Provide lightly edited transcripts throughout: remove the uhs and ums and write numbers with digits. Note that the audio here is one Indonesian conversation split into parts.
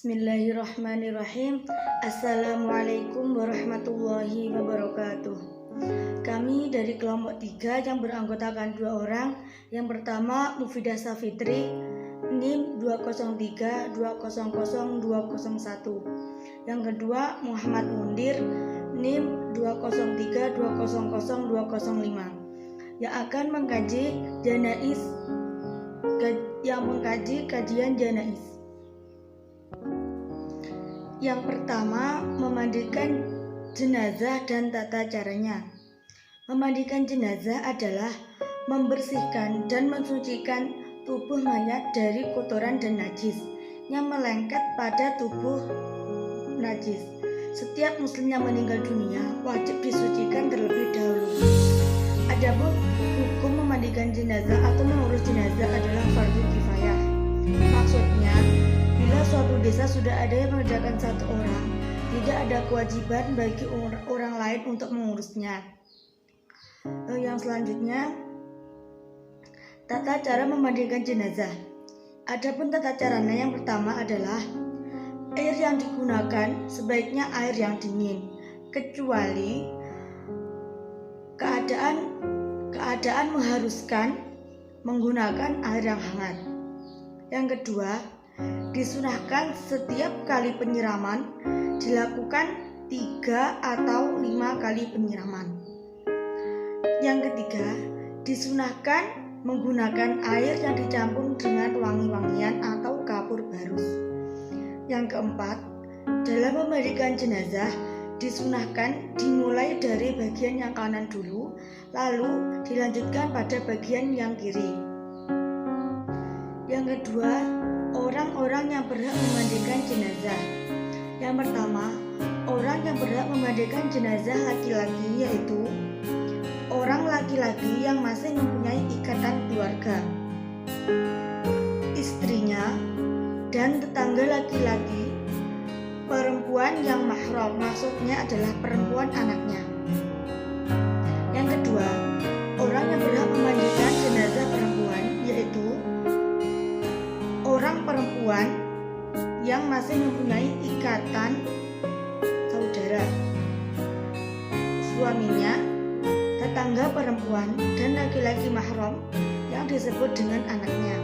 Bismillahirrahmanirrahim. Assalamualaikum warahmatullahi wabarakatuh. Kami dari kelompok 3 yang beranggotakan 2 orang. Yang pertama Mufidah Safitri, NIM 203200201. Yang kedua Muhammad Mundir, NIM 203200205, yang akan mengkaji kajian janais. Yang pertama, memandikan jenazah dan tata caranya. Memandikan jenazah adalah membersihkan dan mensucikan tubuh mayat dari kotoran dan najis yang melengket pada tubuh najis. Setiap muslim yang meninggal dunia wajib disucikan terlebih dahulu. Adapun hukum memandikan jenazah atau mengurus jenazah adalah fardu kifayah. Maksudnya, bila suatu desa sudah ada yang mengerjakan 1 orang, tidak ada kewajiban bagi orang lain untuk mengurusnya. Yang selanjutnya, tata cara memandikan jenazah. Adapun tata caranya, yang pertama adalah air yang digunakan sebaiknya air yang dingin, kecuali keadaan mengharuskan menggunakan air yang hangat. Yang kedua, disunahkan setiap kali penyiraman dilakukan 3 atau 5 kali penyiraman. Yang ketiga, disunahkan menggunakan air yang dicampur dengan wangi-wangian atau kapur barus. Yang keempat, dalam memandikan jenazah disunahkan dimulai dari bagian yang kanan dulu, lalu dilanjutkan pada bagian yang kiri. Yang kedua, orang-orang yang berhak memandikan jenazah. Yang pertama, orang yang berhak memandikan jenazah laki-laki yaitu orang laki-laki yang masih mempunyai ikatan keluarga, istrinya, dan tetangga laki-laki. Perempuan yang mahram, maksudnya adalah perempuan anaknya. Yang kedua, orang yang berhak memandikan jenazah perempuan yaitu orang perempuan yang masih mempunyai ikatan saudara, suaminya, tetangga perempuan, dan laki-laki mahram yang disebut dengan anaknya.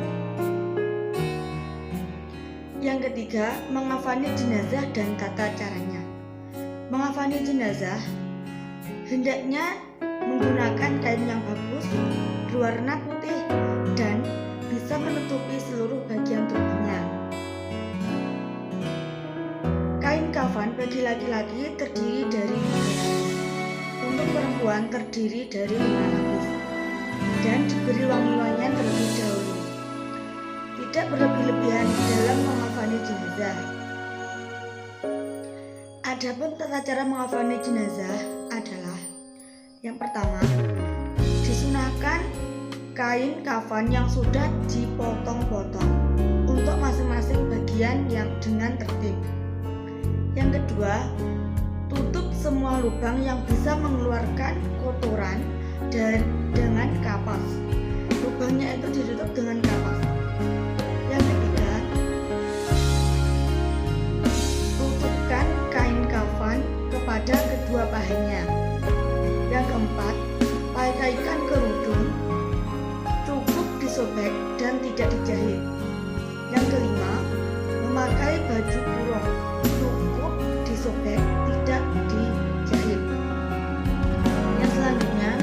Yang ketiga, mengafani jenazah dan tata caranya. Mengafani jenazah hendaknya menggunakan kain yang bagus, berwarna putih, dan bisa menutupi seluruh bagian tubuhnya. Kain kafan bagi laki-laki terdiri dari 3 lapis, untuk perempuan terdiri dari 5 lapis, dan diberi wangi-wangian terlebih dahulu. Tidak berlebih-lebihan dalam mengafani jenazah. Adapun tata cara mengafani jenazah adalah: yang pertama, disunahkan kain kafan yang sudah dipotong-potong untuk masing-masing bagian yang dengan tertib. Yang kedua, tutup semua lubang yang bisa mengeluarkan kotoran dengan kapas. Lubangnya itu ditutup dengan kapas. Yang ketiga, tutupkan kain kafan kepada kedua pahanya. Yang keempat, pakaikan kerudung, cukup disobek dan tidak dijahit. Yang kelima, memakai baju kurung, cukup disobek, tidak dijahit. Yang selanjutnya,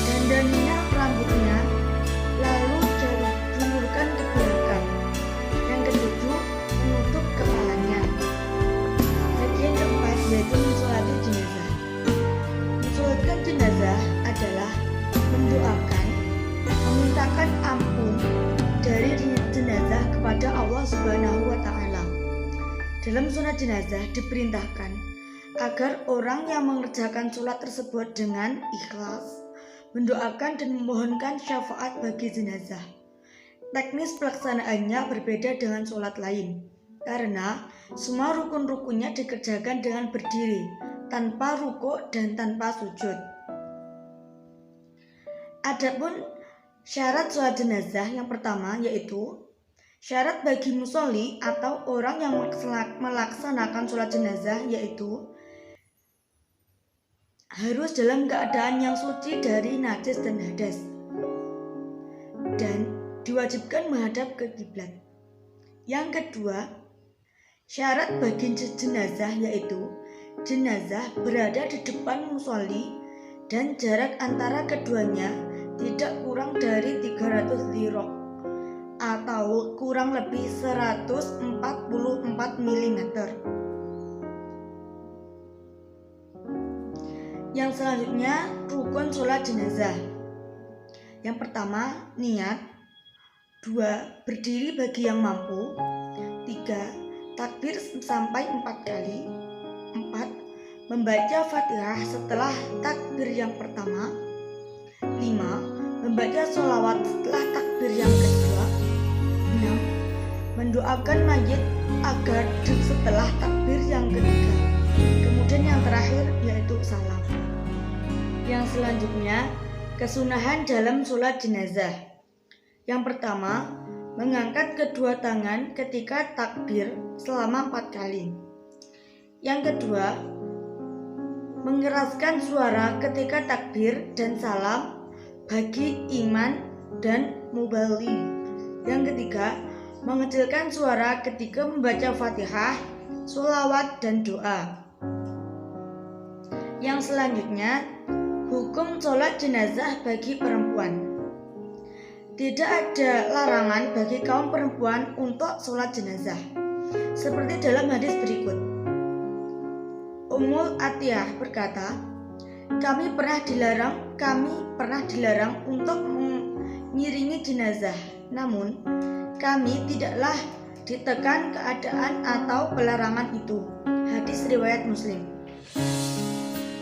dandaninya rambutnya, lalu julurkan ke belakang. Yang ketujuh, menutup kepalanya. Bagian keempat yaitu mensolati jenazah. Mensolatkan jenazah adalah mendoakan, memintakan ampun dari jenazah kepada Allah Subhanahu wa Ta'ala. Dalam sholat jenazah diperintahkan agar orang yang mengerjakan sholat tersebut dengan ikhlas mendoakan dan memohonkan syafaat bagi jenazah. Teknis pelaksanaannya berbeda dengan sholat lain, karena semua rukun-rukunnya dikerjakan dengan berdiri, tanpa rukuk dan tanpa sujud. Adapun syarat sholat jenazah yang pertama yaitu Syarat bagi musolli atau orang yang melaksanakan sholat jenazah yaitu harus dalam keadaan yang suci dari najis dan hadas, dan diwajibkan menghadap ke kiblat. Yang kedua, syarat bagi jenazah yaitu jenazah berada di depan musolli dan jarak antara keduanya tidak kurang dari 300 dhira'a atau kurang lebih 144 mm. Yang selanjutnya, rukun sholat jenazah. Yang pertama, niat. 2. Berdiri bagi yang mampu. 3. Takbir sampai 4 kali. 4. Membaca Fatihah setelah takbir yang pertama. 5. Membaca sholawat setelah takbir yang kedua. 6. Mendoakan mayit agar setelah takbir yang ketiga. Kemudian yang terakhir yaitu salam. Yang selanjutnya, kesunahan dalam sholat jenazah. Yang pertama, mengangkat kedua tangan ketika takbir selama 4 kali. Yang kedua, mengeraskan suara ketika takbir dan salam bagi imam dan muballigh. Yang ketiga, mengecilkan suara ketika membaca Fatihah, sholawat, dan doa. Yang selanjutnya, hukum sholat jenazah bagi perempuan. Tidak ada larangan bagi kaum perempuan untuk sholat jenazah, seperti dalam hadis berikut. Ummul Atiyah berkata, kami pernah dilarang untuk mengiringi jenazah, namun kami tidaklah ditekan keadaan atau pelarangan itu. Hadis riwayat Muslim.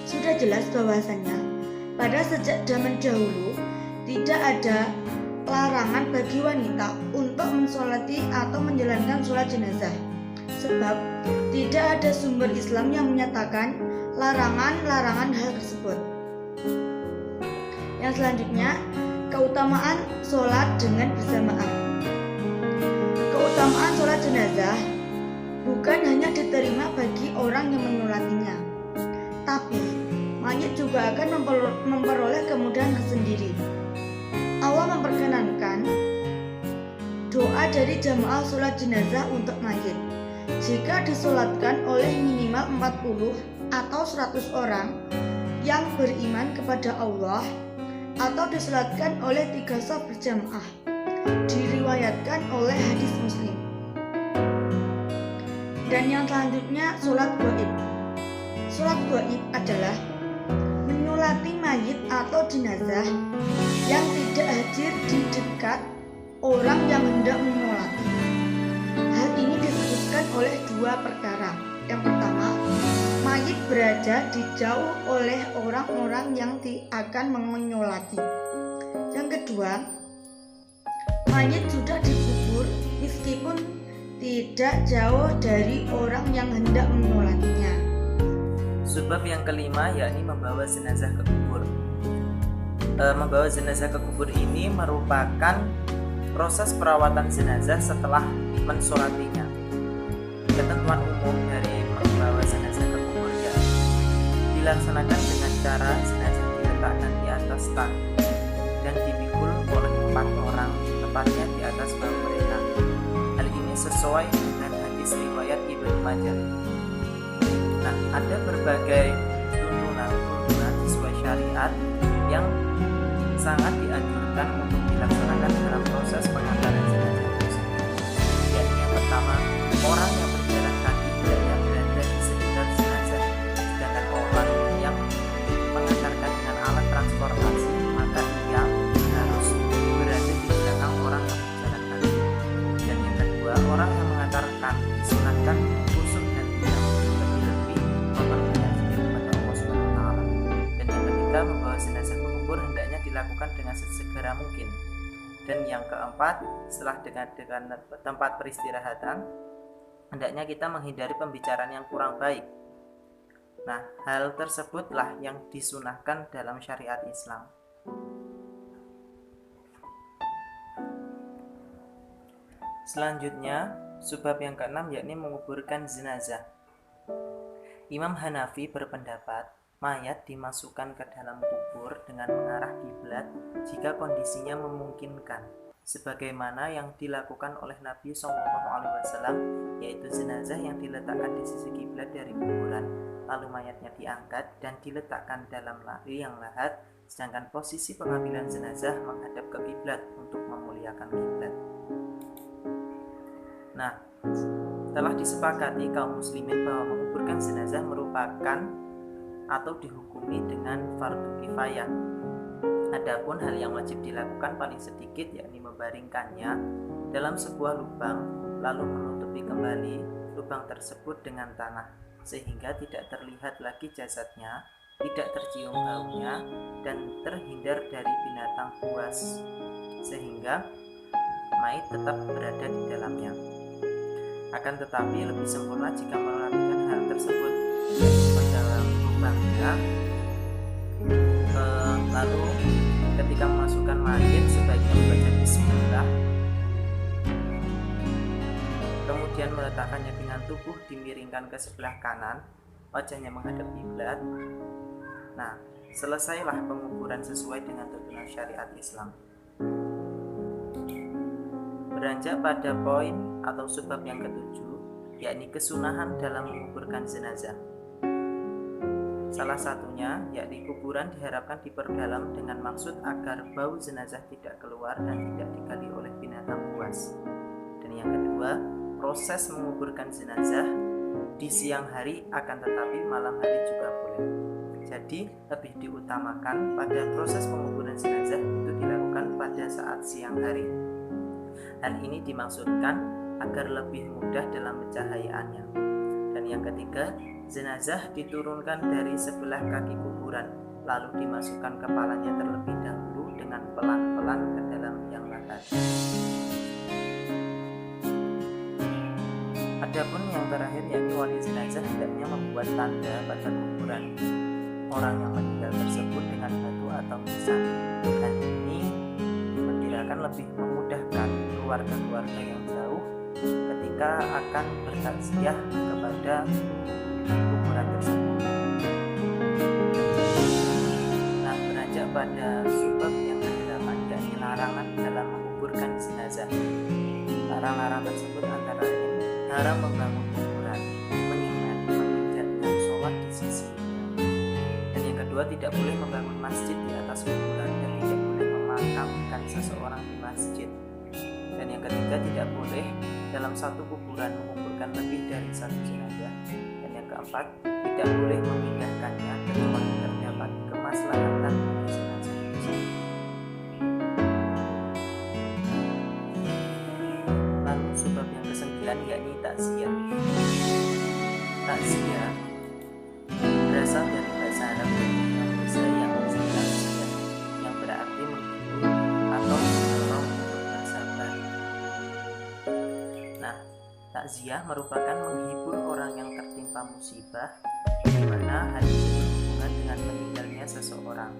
Sudah jelas bahwasannya pada sejak zaman dahulu tidak ada larangan bagi wanita untuk mensolati atau menjalankan sholat jenazah, sebab tidak ada sumber Islam yang menyatakan larangan hal tersebut. Yang selanjutnya, keutamaan sholat dengan berjamaah. Keutamaan sholat jenazah bukan hanya diterima bagi orang yang menyolatinya, tapi mayit juga akan memperoleh kemudahan tersendiri. Allah memperkenankan doa dari jamaah sholat jenazah untuk mayit jika disolatkan oleh minimal 40 atau 100 orang yang beriman kepada Allah, atau disolatkan oleh 3 shaf berjamaah. Diriwayatkan oleh hadis Muslim. Dan yang selanjutnya, sholat gaib. Sholat gaib adalah menyolati mayit atau jenazah yang tidak hadir di dekat orang yang hendak menyolati. Hal ini disebutkan oleh 2 perkara. Yang pertama, mayit berada dijauh oleh orang-orang yang akan menyolati. Yang kedua, mayit sudah dikubur meskipun tidak jauh dari orang yang hendak menyolatinya. Sebab yang kelima yakni membawa jenazah ke kubur. Membawa jenazah ke kubur ini merupakan proses perawatan jenazah setelah mensolatinya. Ketentuan umum dari membawa jenazah ke kubur yakni dilaksanakan dengan cara jenazah diletakkan di atas tak dan dipikul oleh 4 orang, tepatnya di atas bahu mereka. Hal ini sesuai dengan hadis riwayat Ibnu Majah. Nah, ada berbagai tuntunan sesuai syariat yang sangat dianjurkan untuk dilaksanakan dalam proses pengantaran jenazah itu sendiri. Yakni yang pertama, orang yang berjalan kaki dan yang berada di sekitar jenazah, sedangkan orang yang mengantarkan dengan alat transportasi, maka ia harus berada di belakang orang yang berjalan kaki. Dan yang kedua, orang yang mengantarkan disunahkan khusyuk dan diam, lebih-lebih memperbanyak zikir kepada Allah SWT. Dan yang ketiga, membawa jenazah ke kubur hendaknya dilakukan dengan sesegera mungkin. Dan yang keempat, setelah dengan tempat peristirahatan, hendaknya kita menghindari pembicaraan yang kurang baik. Nah, hal tersebutlah yang disunahkan dalam syariat Islam. Selanjutnya, sebab yang keenam yakni menguburkan jenazah. Imam Hanafi berpendapat mayat dimasukkan ke dalam kubur dengan mengarah kiblat jika kondisinya memungkinkan, sebagaimana yang dilakukan oleh Nabi SAW, yaitu jenazah yang diletakkan di sisi kiblat dari kuburan, lalu mayatnya diangkat dan diletakkan dalam liang lahat, sedangkan posisi pengambilan jenazah menghadap ke kiblat untuk memuliakan kiblat. Nah, telah disepakati kaum muslimin bahwa menguburkan jenazah merupakan atau dihukumi dengan fardu kifayah. Adapun hal yang wajib dilakukan paling sedikit yakni membaringkannya dalam sebuah lubang lalu menutupi kembali lubang tersebut dengan tanah sehingga tidak terlihat lagi jasadnya, tidak tercium baunya dan terhindar dari binatang buas sehingga mayit tetap berada di dalamnya. Akan tetapi lebih sempurna jika melakukan hal tersebut ke dalam lubangnya, lalu ketika memasukkan mayit sebaiknya membaca bismillah, kemudian meletakkannya dengan tubuh dimiringkan ke sebelah kanan, wajahnya menghadap kiblat. Nah, selesailah penguburan sesuai dengan tuntunan syariat Islam. Beranjak pada poin atau sebab yang ketujuh, yakni kesunahan dalam menguburkan jenazah. Salah satunya yakni kuburan diharapkan diperdalam dengan maksud agar bau jenazah tidak keluar dan tidak digali oleh binatang buas. Dan yang kedua, proses menguburkan jenazah di siang hari akan tetapi malam hari juga boleh. Jadi lebih diutamakan pada proses penguburan jenazah itu dilakukan pada saat siang hari. Hal ini dimaksudkan agar lebih mudah dalam pencahayaannya. Dan yang ketiga, jenazah diturunkan dari sebelah kaki kuburan, lalu dimasukkan kepalanya terlebih dahulu dengan pelan-pelan ke dalam liang lahat. Adapun yang terakhir yakni wali jenazah hendaknya membuat tanda pada kuburan orang yang meninggal tersebut dengan batu atau nisan. Dan ini diperkirakan lebih memudahkan keluarga-keluarga yang jauh ketika akan bertakziah kepada kuburan tersebut. Nah, beranjak pada sebab yang ke-8 yakni larangan dalam menguburkan jenazah. Larang-larang tersebut antara lain haram membangun kuburan, menyembah, memijat, dan sholat di sisi. Dan yang kedua, tidak boleh membangun masjid di atas kuburan dan tidak boleh memakamkan seseorang di masjid. Dan yang ketiga, tidak boleh dalam satu kuburan menguburkan lebih dari satu jenazah. Dan yang keempat, tidak boleh memindahkannya kecuali terdapat kemaslahatan bagi jenazah itu. Lalu sebab yang ke-9 yakni takziah. Takziah berasal dari bahasa Arab Indonesia yang berarti yang berarti menghibur atau menolong untuk bersabar. Nah, takziah merupakan menghibur orang yang tertimpa musibah, di mana hal itu berhubungan dengan meninggalnya seseorang.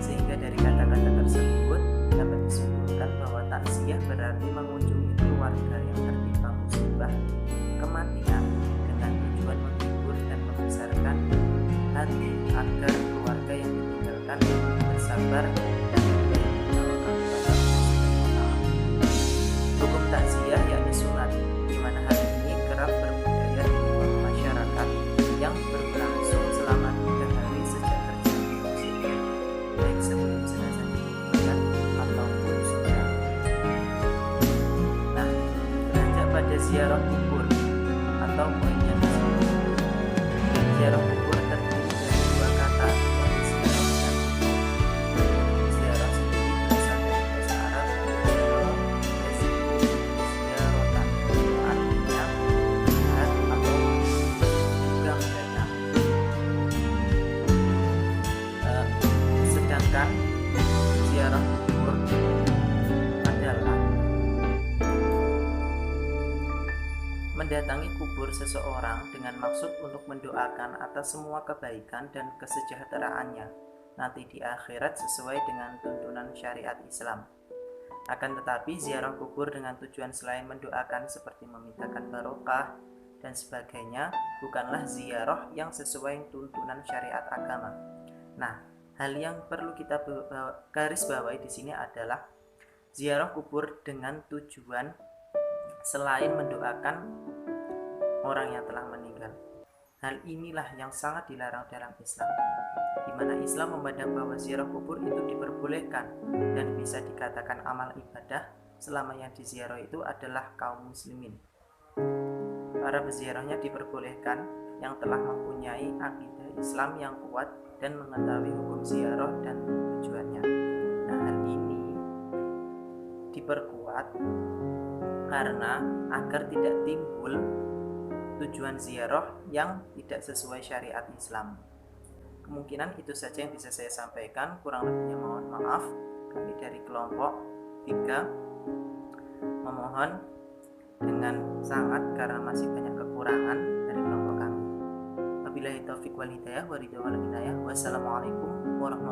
Sehingga dari kata-kata tersebut dapat disimpulkan bahwa takziah berarti mengunjungi keluarga yang tertimpa musibah, kematian dengan tujuan menghibur dan membesarkan hati agar keluarga yang ditinggalkan bersabar dan bertawakal kepada Allah SWT. Hukum takziah yakni sunat, di mana hal ini kerap berbudaya di masyarakat yang berlangsung selama 3 hari sejak terjadi musibah, baik sebelum jenazah dikuburkan ataupun sudah. Nah, beranjak pada ziarah kubur atau poin yang ke-10. Ziarah kubur terdiri dari 2 kata, yakni ziarah dan kubur. Ziarah sendiri berasal dari bahasa Arab ziaratan, artinya melihat atau juga mendatang. Sedangkan ziarah kubur adalah mendatangi kubur seseorang dengan maksud untuk mendoakan atas semua kebaikan dan kesejahteraannya nanti di akhirat sesuai dengan tuntunan syariat Islam. Akan tetapi ziarah kubur dengan tujuan selain mendoakan seperti memintakan barokah dan sebagainya bukanlah ziarah yang sesuai tuntunan syariat agama. Nah, hal yang perlu kita garis bawahi di sini adalah ziarah kubur dengan tujuan selain mendoakan orang yang telah meninggal. Hal inilah yang sangat dilarang dalam Islam, di mana Islam memandang bahwa ziarah kubur itu diperbolehkan dan bisa dikatakan amal ibadah selama yang diziarah itu adalah kaum muslimin. Para peziarahnya diperbolehkan yang telah mempunyai akidah Islam yang kuat dan mengetahui hukum ziarah dan tujuannya. Nah, hal ini diperkuat karena agar tidak timbul tujuan ziarah yang tidak sesuai syariat Islam. Kemungkinan itu saja yang bisa saya sampaikan, kurang lebihnya mohon maaf. Kami dari kelompok 3 memohon dengan sangat karena masih banyak kekurangan dari kelompok kami. Wabillahi taufiq wal hidayah wa ridha wal hidayah. Wassalamualaikum warahmatullahi wabarakatuh.